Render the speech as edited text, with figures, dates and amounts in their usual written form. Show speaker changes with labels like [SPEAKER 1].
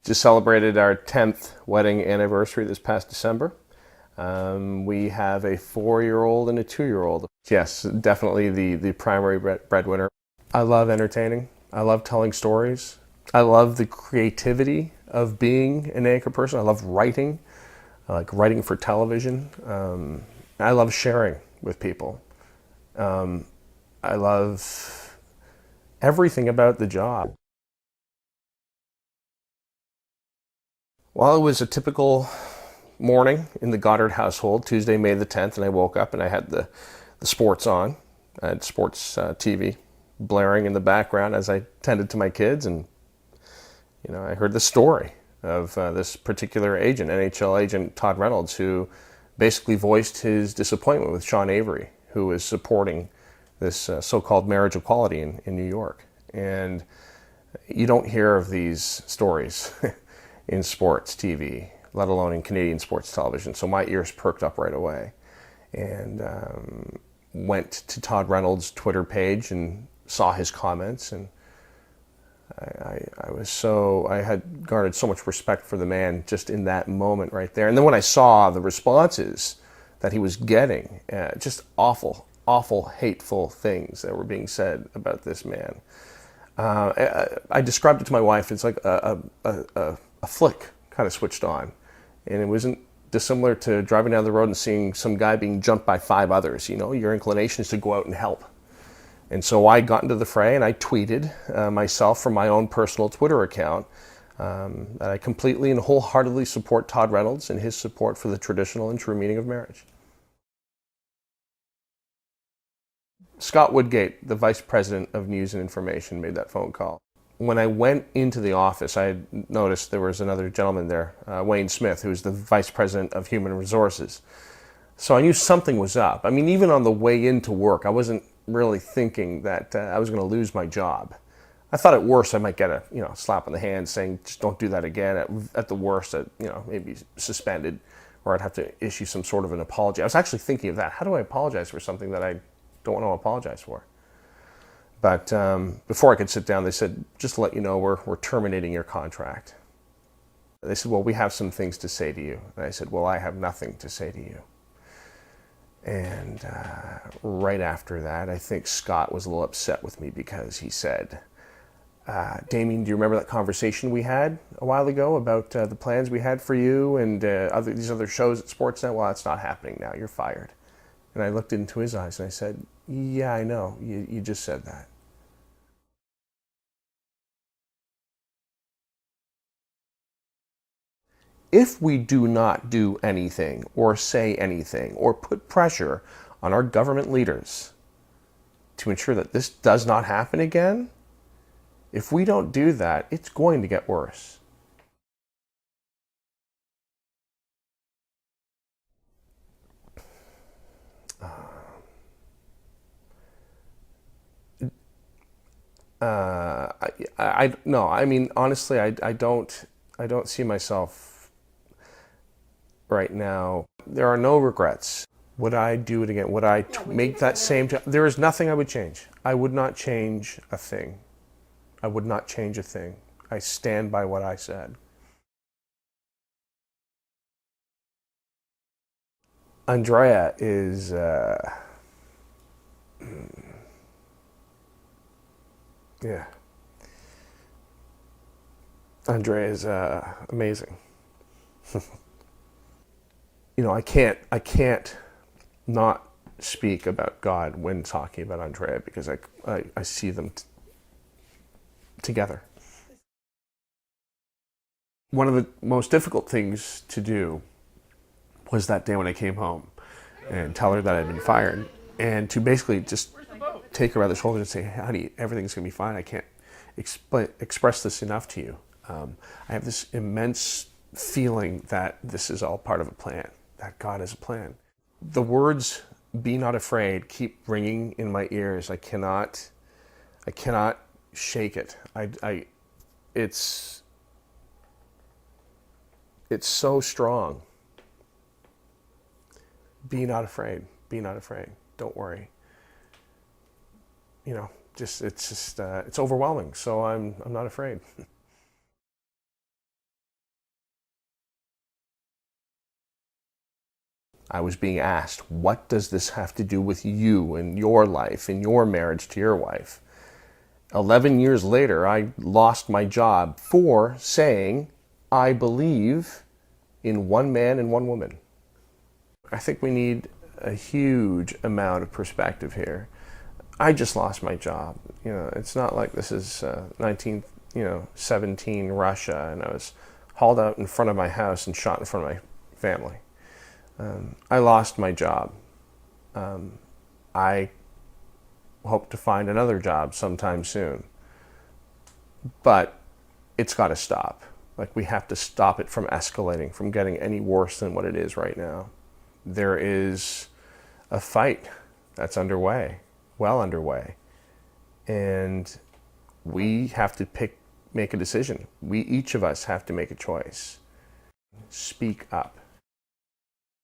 [SPEAKER 1] just celebrated our 10th wedding anniversary this past December. We have a 4-year-old and a 2-year-old. Yes, definitely the primary breadwinner. I love entertaining. I love telling stories. I love the creativity of being an anchor person. I love writing. I like writing for television. I love sharing with people. I love everything about the job. Well, it was a typical morning in the Goddard household, Tuesday, May the 10th, and I woke up and I had the sports on. I had sports TV blaring in the background as I tended to my kids, and I heard the story of this particular agent, NHL agent Todd Reynolds, who basically voiced his disappointment with Sean Avery, who was supporting this so-called marriage equality in New York. And you don't hear of these stories in sports TV, let alone in Canadian sports television. So my ears perked up right away, and went to Todd Reynolds' Twitter page and saw his comments, and I had garnered so much respect for the man just in that moment right there. And then when I saw the responses that he was getting, just awful, hateful things that were being said about this man, I described it to my wife. It's like a flick kind of switched on, and it wasn't dissimilar to driving down the road and seeing some guy being jumped by 5 others. Your inclination is to go out and help. And so I got into the fray, and I tweeted myself from my own personal Twitter account that I completely and wholeheartedly support Todd Reynolds and his support for the traditional and true meaning of marriage. Scott Woodgate, the Vice President of News and Information, made that phone call. When I went into the office, I had noticed there was another gentleman there, Wayne Smith, who was the Vice President of Human Resources. So I knew something was up. I mean, even on the way into work, I wasn't really thinking that I was going to lose my job. I thought at worst I might get a slap on the hand saying just don't do that again. At the worst, maybe suspended, or I'd have to issue some sort of an apology. I was actually thinking of that. How do I apologize for something that I don't want to apologize for? But before I could sit down, they said, just to let you know, we're terminating your contract. They said, well, we have some things to say to you. And I said, well, I have nothing to say to you. And right after that, I think Scott was a little upset with me because he said, Damian, do you remember that conversation we had a while ago about the plans we had for you and these other shows at Sportsnet? Well, that's not happening now. You're fired. And I looked into his eyes and I said, yeah, I know. You just said that. If we do not do anything or say anything or put pressure on our government leaders to ensure that this does not happen again, if we don't do that, it's going to get worse. No, I mean, honestly, I don't see myself right now. There are no regrets. Would I do it again? Would I make that same job? There is nothing I would change. I would not change a thing. I would not change a thing. I stand by what I said. Andrea is yeah. Andrea is amazing. I can't not speak about God when talking about Andrea because I see them together. One of the most difficult things to do was that day when I came home and tell her that I'd been fired, and to basically just take her by the shoulder and say, honey, everything's going to be fine. I can't express this enough to you. I have this immense feeling that this is all part of a plan, that God has a plan. The words, be not afraid, keep ringing in my ears. I cannot shake it. It's so strong. Be not afraid. Be not afraid. Don't worry. It's overwhelming. So I'm not afraid. I was being asked, what does this have to do with you and your life and your marriage to your wife? 11 years later, I lost my job for saying, I believe in one man and one woman. I think we need a huge amount of perspective here. I just lost my job. It's not like this is 1917 Russia and I was hauled out in front of my house and shot in front of my family. I lost my job. I hope to find another job sometime soon. But it's got to stop. Like, we have to stop it from escalating, from getting any worse than what it is right now. There is a fight that's underway, well underway. And we have to make a decision. Each of us have to make a choice. Speak up.